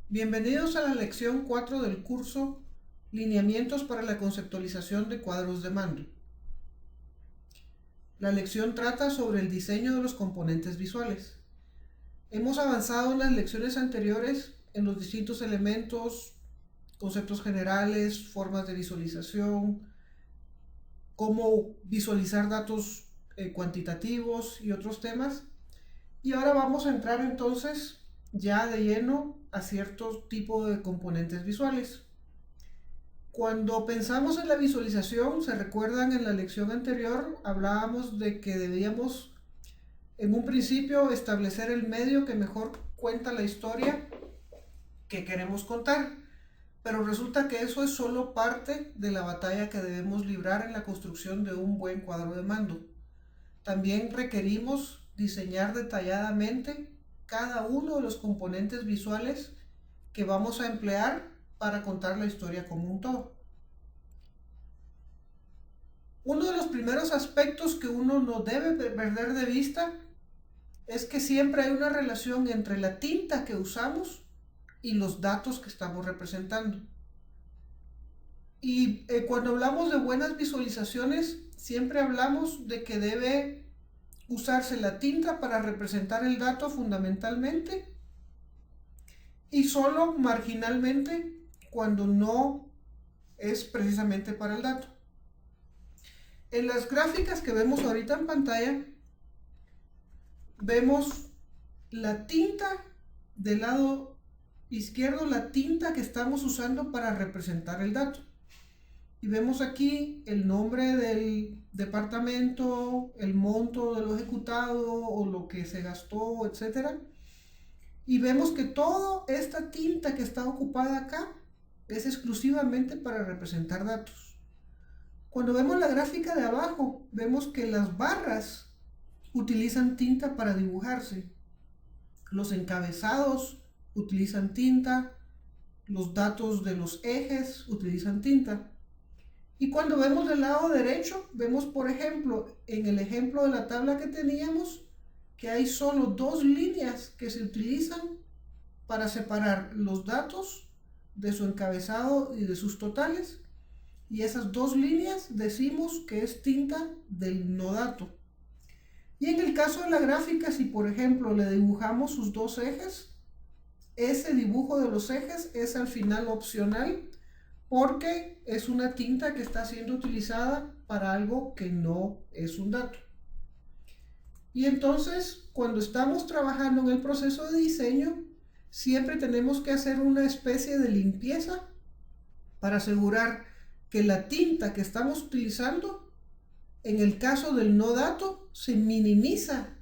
Bienvenidos a la lección 4 del curso Lineamientos para la conceptualización de cuadros de mando. La lección trata sobre el diseño de los componentes visuales. Hemos avanzado en las lecciones anteriores en los distintos elementos, conceptos generales, formas de visualización, cómo visualizar datos cuantitativos y otros temas. Y ahora vamos a entrar entonces ya de lleno a ciertos tipos de componentes visuales. Cuando pensamos en la visualización, se recuerdan en la lección anterior, hablábamos de que debíamos en un principio establecer el medio que mejor cuenta la historia que queremos contar. Pero resulta que eso es solo parte de la batalla que debemos librar en la construcción de un buen cuadro de mando. También requerimos diseñar detalladamente cada uno de los componentes visuales que vamos a emplear para contar la historia como un todo. Uno de los primeros aspectos que uno no debe perder de vista es que siempre hay una relación entre la tinta que usamos y los datos que estamos representando. Y cuando hablamos de buenas visualizaciones, siempre hablamos de que debe usarse la tinta para representar el dato fundamentalmente y solo marginalmente cuando no es precisamente para el dato. En las gráficas que vemos ahorita en pantalla, vemos la tinta del lado izquierdo, la tinta que estamos usando para representar el dato. Y vemos aquí el nombre del departamento, el monto de lo ejecutado o lo que se gastó, etc. Y vemos que toda esta tinta que está ocupada acá es exclusivamente para representar datos. Cuando vemos la gráfica de abajo, vemos que las barras utilizan tinta para dibujarse. Los encabezados utilizan tinta, los datos de los ejes utilizan tinta. Y cuando vemos del lado derecho, vemos por ejemplo, en el ejemplo de la tabla que teníamos, que hay solo dos líneas que se utilizan para separar los datos de su encabezado y de sus totales. Y esas dos líneas decimos que es tinta del no dato. Y en el caso de la gráfica, si por ejemplo le dibujamos sus dos ejes, ese dibujo de los ejes es al final opcional porque es una tinta que está siendo utilizada para algo que no es un dato. Y entonces, cuando estamos trabajando en el proceso de diseño, siempre tenemos que hacer una especie de limpieza para asegurar que la tinta que estamos utilizando, en el caso del no dato, se minimiza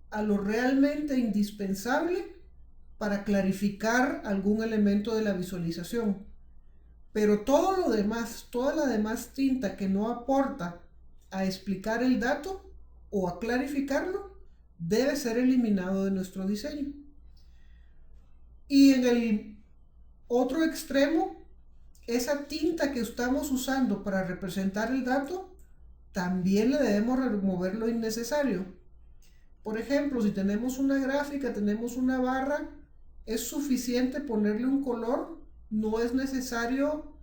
a lo realmente indispensable para clarificar algún elemento de la visualización. Pero todo lo demás, toda la demás tinta que no aporta a explicar el dato o a clarificarlo, debe ser eliminado de nuestro diseño. Y en el otro extremo, esa tinta que estamos usando para representar el dato, también le debemos remover lo innecesario. Por ejemplo, si tenemos una gráfica, tenemos una barra, es suficiente ponerle un color, no es necesario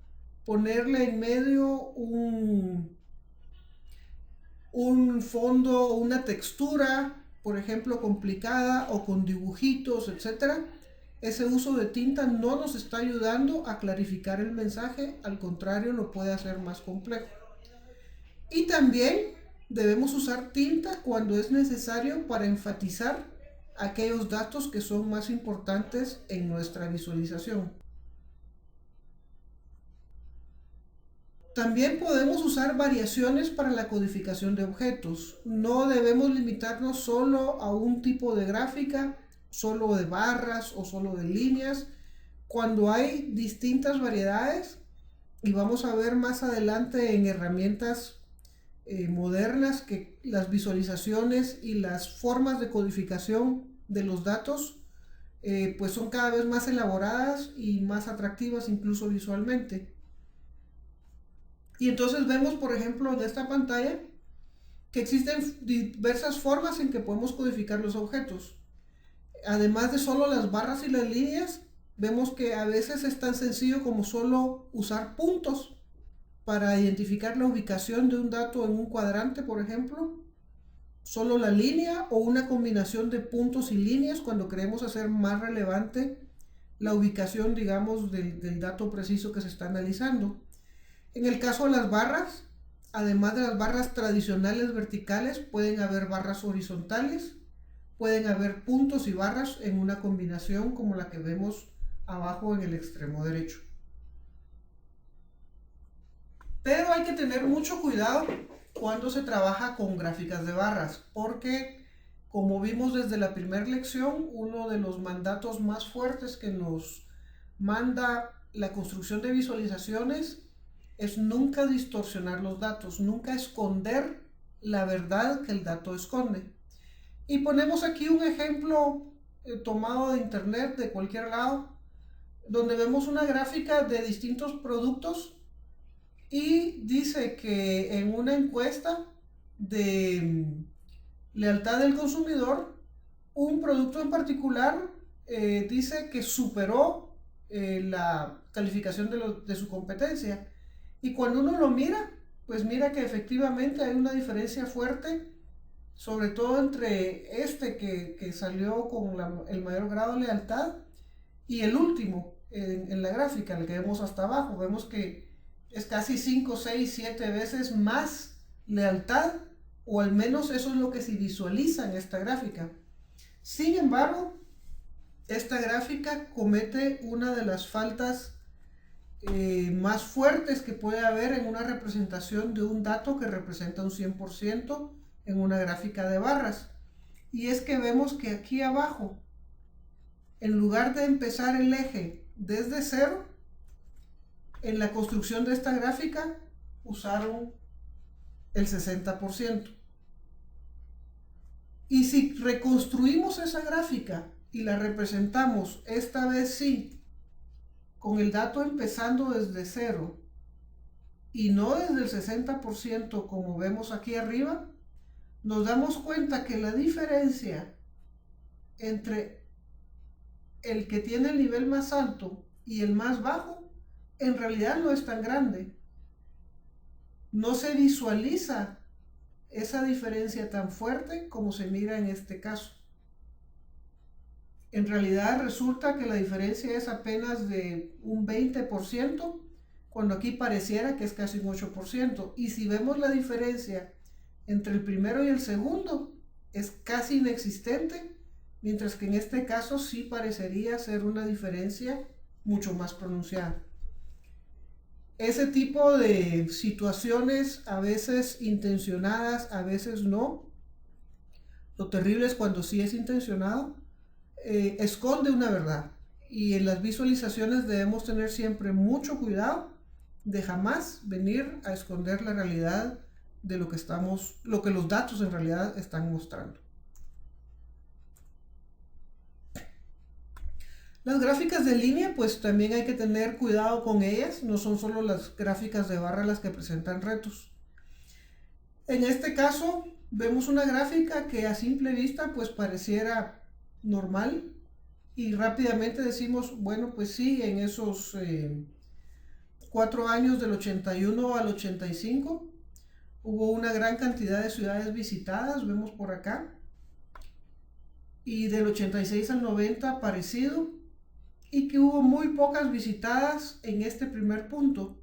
ponerle en medio un fondo, una textura, por ejemplo, complicada o con dibujitos, etc. Ese uso de tinta no nos está ayudando a clarificar el mensaje, al contrario, lo puede hacer más complejo. Y también debemos usar tinta cuando es necesario para enfatizar aquellos datos que son más importantes en nuestra visualización. También podemos usar variaciones para la codificación de objetos. No debemos limitarnos solo a un tipo de gráfica, solo de barras o solo de líneas. Cuando hay distintas variedades, y vamos a ver más adelante en herramientas modernas que las visualizaciones y las formas de codificación de los datos pues son cada vez más elaboradas y más atractivas incluso visualmente. Y entonces vemos, por ejemplo, en esta pantalla que existen diversas formas en que podemos codificar los objetos. Además de solo las barras y las líneas, vemos que a veces es tan sencillo como solo usar puntos para identificar la ubicación de un dato en un cuadrante, por ejemplo. Solo la línea o una combinación de puntos y líneas cuando queremos hacer más relevante la ubicación, digamos, del dato preciso que se está analizando. En el caso de las barras, además de las barras tradicionales verticales, pueden haber barras horizontales, pueden haber puntos y barras en una combinación como la que vemos abajo en el extremo derecho. Pero hay que tener mucho cuidado cuando se trabaja con gráficas de barras, porque como vimos desde la primera lección, uno de los mandatos más fuertes que nos manda la construcción de visualizaciones es nunca distorsionar los datos, nunca esconder la verdad que el dato esconde. Y ponemos aquí un ejemplo tomado de internet, de cualquier lado, donde vemos una gráfica de distintos productos y dice que en una encuesta de lealtad del consumidor, un producto en particular dice que superó la calificación de su competencia. Y cuando uno lo mira, pues mira que efectivamente hay una diferencia fuerte, sobre todo entre este que salió con el mayor grado de lealtad y el último en la gráfica, el que vemos hasta abajo. Vemos que es casi 5, 6, 7 veces más lealtad, o al menos eso es lo que se visualiza en esta gráfica. Sin embargo, esta gráfica comete una de las faltas más fuertes que puede haber en una representación de un dato que representa un 100% en una gráfica de barras. Y es que vemos que aquí abajo, en lugar de empezar el eje desde cero, en la construcción de esta gráfica usaron el 60%. Y si reconstruimos esa gráfica y la representamos esta vez sí con el dato empezando desde cero y no desde el 60% como vemos aquí arriba, nos damos cuenta que la diferencia entre el que tiene el nivel más alto y el más bajo en realidad no es tan grande. No se visualiza esa diferencia tan fuerte como se mira en este caso. En realidad resulta que la diferencia es apenas de un 20%, cuando aquí pareciera que es casi un 8%. Y si vemos la diferencia entre el primero y el segundo, es casi inexistente, mientras que en este caso sí parecería ser una diferencia mucho más pronunciada. Ese tipo de situaciones, a veces intencionadas, a veces no. Lo terrible es cuando sí es intencionado, esconde una verdad. Y en las visualizaciones debemos tener siempre mucho cuidado de jamás venir a esconder la realidad de lo que los datos en realidad están mostrando. Las gráficas de línea, pues también hay que tener cuidado con ellas. No son solo las gráficas de barra las que presentan retos. En este caso, vemos una gráfica que a simple vista, pues pareciera normal. Y rápidamente decimos, bueno, pues sí, en esos 4 años del 81 al 85, hubo una gran cantidad de ciudades visitadas, vemos por acá. Y del 86 al 90 parecido. Y que hubo muy pocas visitadas en este primer punto.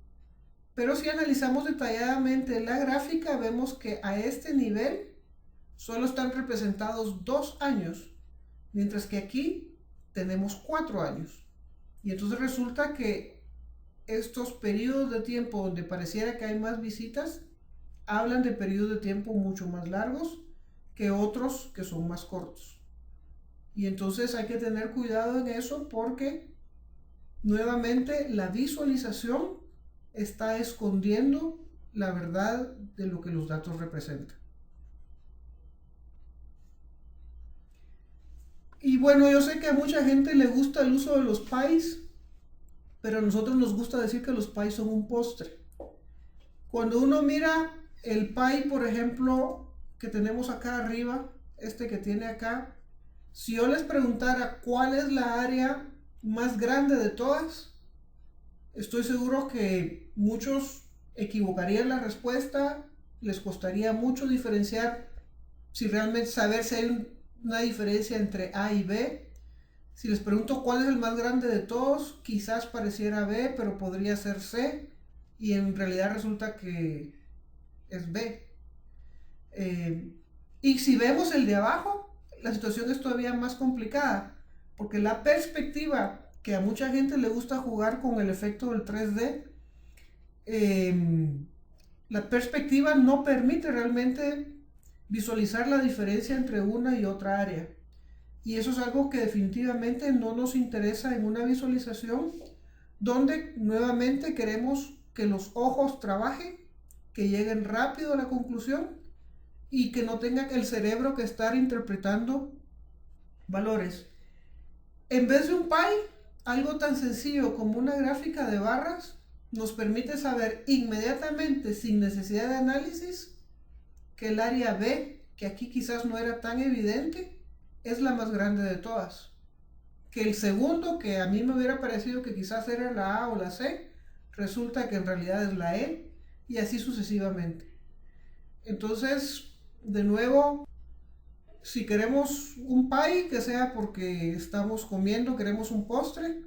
Pero si analizamos detalladamente la gráfica, vemos que a este nivel solo están representados 2 años, mientras que aquí tenemos 4 años. Y entonces resulta que estos periodos de tiempo donde pareciera que hay más visitas, hablan de periodos de tiempo mucho más largos que otros que son más cortos. Y entonces hay que tener cuidado en eso, porque nuevamente la visualización está escondiendo la verdad de lo que los datos representan. Y bueno, yo sé que a mucha gente le gusta el uso de los pies, pero a nosotros nos gusta decir que los pies son un postre. Cuando uno mira el pie, por ejemplo, que tenemos acá arriba, este que tiene acá, si yo les preguntara cuál es la área más grande de todas, estoy seguro que muchos equivocarían la respuesta, les costaría mucho diferenciar, si realmente saber si hay una diferencia entre A y B. Si les pregunto cuál es el más grande de todos, quizás pareciera B, pero podría ser C, y en realidad resulta que es B. Y si vemos el de abajo, la situación es todavía más complicada, porque la perspectiva, que a mucha gente le gusta jugar con el efecto del 3D, la perspectiva no permite realmente visualizar la diferencia entre una y otra área. Y eso es algo que definitivamente no nos interesa en una visualización donde nuevamente queremos que los ojos trabajen, que lleguen rápido a la conclusión y que no tenga el cerebro que estar interpretando valores. En vez de un pie, algo tan sencillo como una gráfica de barras nos permite saber inmediatamente, sin necesidad de análisis, que el área B, que aquí quizás no era tan evidente, es la más grande de todas. Que el segundo, que a mí me hubiera parecido que quizás era la A o la C, resulta que en realidad es la E, y así sucesivamente. Entonces, de nuevo, si queremos un pie, que sea porque estamos comiendo, queremos un postre.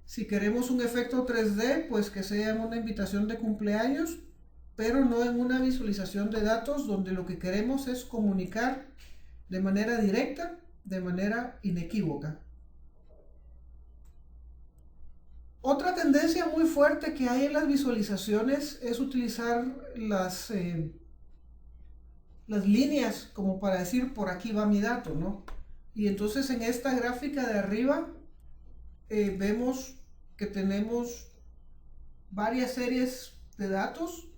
Si queremos un efecto 3D, pues que sea en una invitación de cumpleaños, pero no en una visualización de datos donde lo que queremos es comunicar de manera directa, de manera inequívoca. Otra tendencia muy fuerte que hay en las visualizaciones es utilizar las líneas como para decir por aquí va mi dato, ¿no? Y entonces en esta gráfica de arriba vemos que tenemos varias series de datos,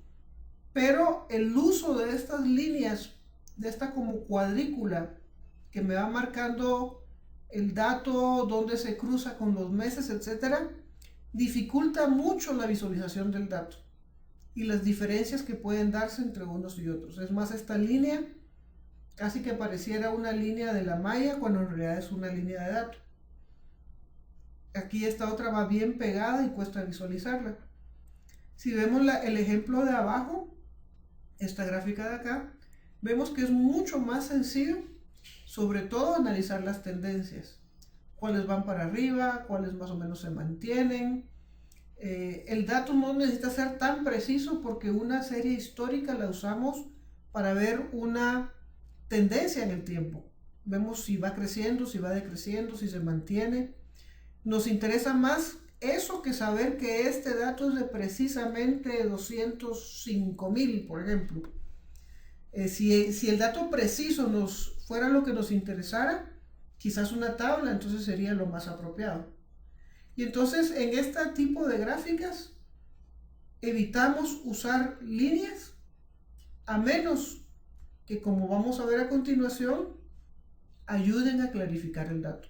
pero el uso de estas líneas, de esta como cuadrícula que me va marcando el dato, dónde se cruza con los meses, etcétera, dificulta mucho la visualización del dato y las diferencias que pueden darse entre unos y otros. Es más, esta línea casi que pareciera una línea de la malla cuando en realidad es una línea de dato. Aquí esta otra va bien pegada y cuesta visualizarla. Si vemos el ejemplo de abajo, esta gráfica de acá, vemos que es mucho más sencillo, sobre todo analizar las tendencias. Cuáles van para arriba, cuáles más o menos se mantienen. El dato no necesita ser tan preciso porque una serie histórica la usamos para ver una tendencia en el tiempo. Vemos si va creciendo, si va decreciendo, si se mantiene. Nos interesa más eso que saber que este dato es de precisamente 205,000, por ejemplo. Si el dato preciso nos fuera lo que nos interesara, quizás una tabla entonces sería lo más apropiado. Y entonces en este tipo de gráficas evitamos usar líneas a menos que, como vamos a ver a continuación, ayuden a clarificar el dato.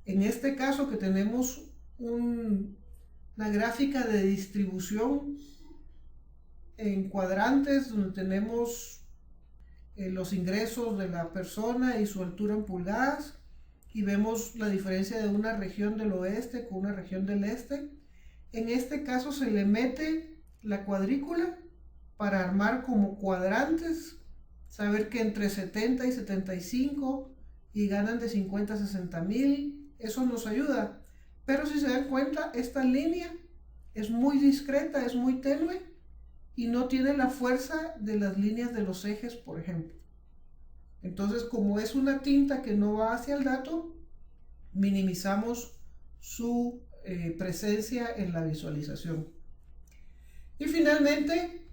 En este caso que tenemos una gráfica de distribución en cuadrantes donde tenemos los ingresos de la persona y su altura en pulgadas, y vemos la diferencia de una región del oeste con una región del este. En este caso se le mete la cuadrícula para armar como cuadrantes, saber que entre 70 y 75 y ganan de 50 a 60,000, eso nos ayuda. Pero si se dan cuenta, esta línea es muy discreta, es muy tenue y no tiene la fuerza de las líneas de los ejes, por ejemplo. Entonces, como es una tinta que no va hacia el dato, minimizamos su presencia en la visualización. Y finalmente,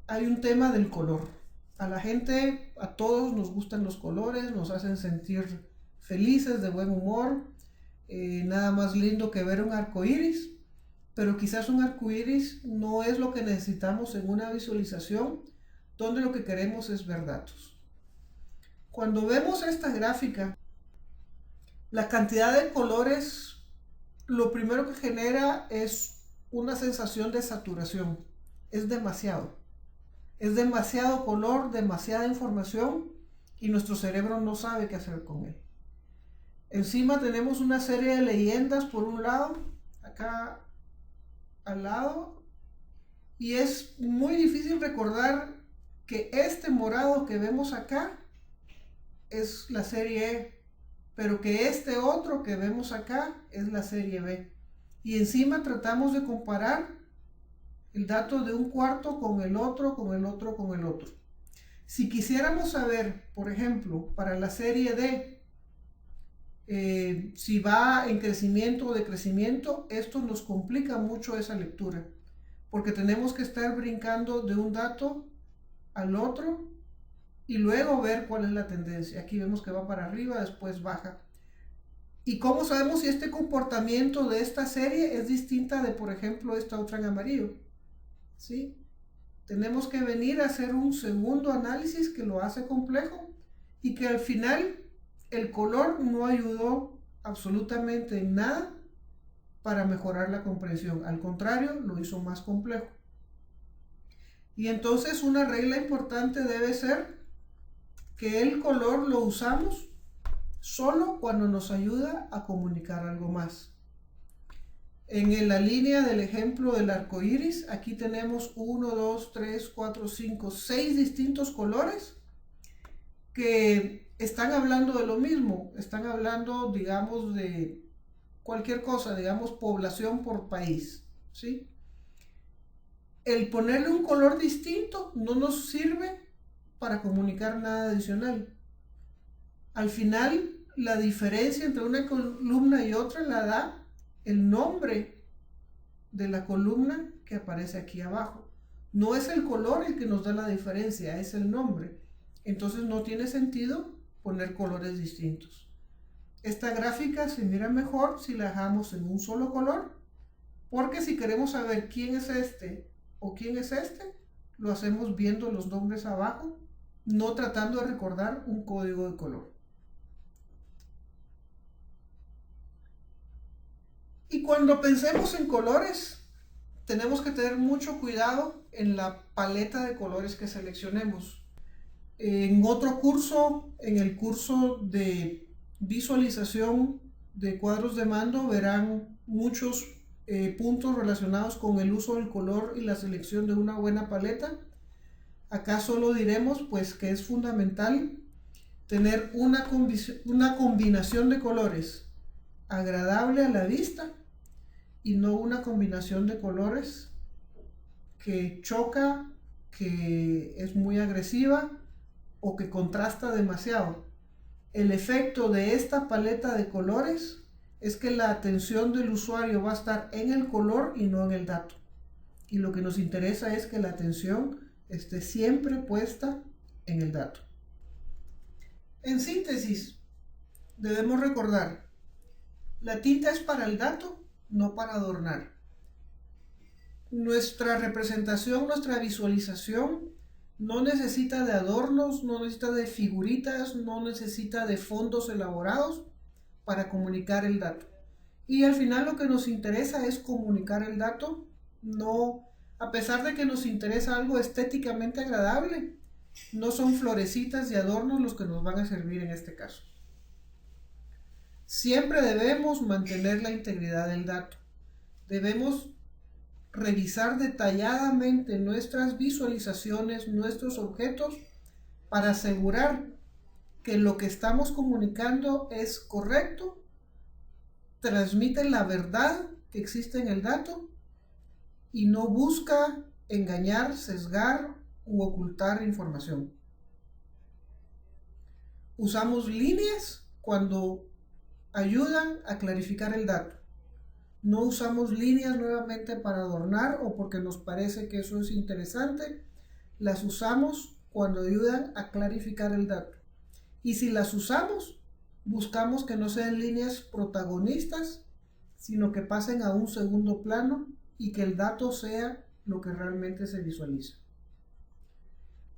hay un tema del color. A la gente, a todos nos gustan los colores, nos hacen sentir felices, de buen humor. Nada más lindo que ver un arco iris, pero quizás un arco iris no es lo que necesitamos en una visualización donde lo que queremos es ver datos. Cuando vemos esta gráfica, la cantidad de colores, lo primero que genera es una sensación de saturación. Es demasiado. Es demasiado color, demasiada información y nuestro cerebro no sabe qué hacer con él. Encima tenemos una serie de leyendas por un lado, acá al lado, y es muy difícil recordar que este morado que vemos acá es la serie E, pero que este otro que vemos acá es la serie B. Y encima tratamos de comparar el dato de un cuarto con el otro, con el otro, con el otro. Si quisiéramos saber, por ejemplo, para la serie D, si va en crecimiento o decrecimiento, esto nos complica mucho esa lectura, porque tenemos que estar brincando de un dato al otro y luego ver cuál es la tendencia. Aquí vemos que va para arriba, después baja. ¿Y cómo sabemos si este comportamiento de esta serie es distinta de, por ejemplo, esta otra en amarillo? ¿Sí? Tenemos que venir a hacer un segundo análisis que lo hace complejo y que al final el color no ayudó absolutamente en nada para mejorar la comprensión. Al contrario, lo hizo más complejo. Y entonces una regla importante debe ser que el color lo usamos solo cuando nos ayuda a comunicar algo más. En la línea del ejemplo del arco iris, aquí tenemos 1, 2, 3, 4, 5, 6 distintos colores que están hablando de lo mismo. Están hablando, digamos, de cualquier cosa, digamos, población por país, ¿sí? El ponerle un color distinto no nos sirve para comunicar nada adicional. Al final, la diferencia entre una columna y otra la da el nombre de la columna que aparece aquí abajo. No es el color el que nos da la diferencia, es el nombre. Entonces no tiene sentido poner colores distintos. Esta gráfica se mira mejor si la dejamos en un solo color, porque si queremos saber quién es este o quién es este, lo hacemos viendo los nombres abajo, no tratando de recordar un código de color. Y cuando pensemos en colores, tenemos que tener mucho cuidado en la paleta de colores que seleccionemos. En otro curso, en el curso de visualización de cuadros de mando, verán muchos puntos relacionados con el uso del color y la selección de una buena paleta. Acá solo diremos pues que es fundamental tener una combinación de colores agradable a la vista y no una combinación de colores que choca, que es muy agresiva o que contrasta demasiado. El efecto de esta paleta de colores es que la atención del usuario va a estar en el color y no en el dato. Y lo que nos interesa es que la atención esté siempre puesta en el dato. En síntesis, debemos recordar, la tinta es para el dato, no para adornar. Nuestra representación, nuestra visualización no necesita de adornos, no necesita de figuritas, no necesita de fondos elaborados para comunicar el dato. Y al final lo que nos interesa es comunicar el dato, no, a pesar de que nos interesa algo estéticamente agradable, no son florecitas y adornos los que nos van a servir en este caso. Siempre debemos mantener la integridad del dato. Debemos revisar detalladamente nuestras visualizaciones, nuestros objetos, para asegurar que lo que estamos comunicando es correcto, transmite la verdad que existe en el dato y no busca engañar, sesgar u ocultar información. Usamos líneas cuando ayudan a clarificar el dato. No usamos líneas nuevamente para adornar o porque nos parece que eso es interesante. Las usamos cuando ayudan a clarificar el dato. Y si las usamos, buscamos que no sean líneas protagonistas, sino que pasen a un segundo plano y que el dato sea lo que realmente se visualiza.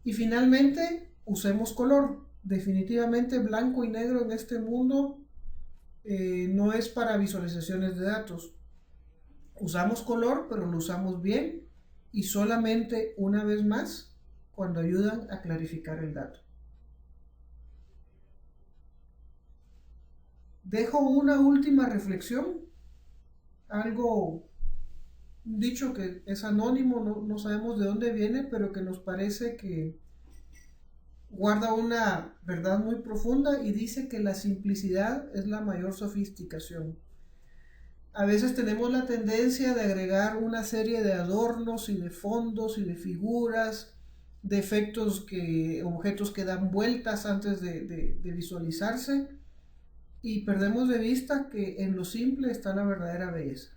Y finalmente, usemos color. Definitivamente blanco y negro en este mundo no es para visualizaciones de datos. Usamos color, pero lo usamos bien y solamente una vez más cuando ayudan a clarificar el dato. Dejo una última reflexión, algo, un dicho que es anónimo, no sabemos de dónde viene, pero que nos parece que guarda una verdad muy profunda y dice que la simplicidad es la mayor sofisticación. A veces tenemos la tendencia de agregar una serie de adornos y de fondos y de figuras, de efectos objetos que dan vueltas antes de visualizarse, y perdemos de vista que en lo simple está la verdadera belleza.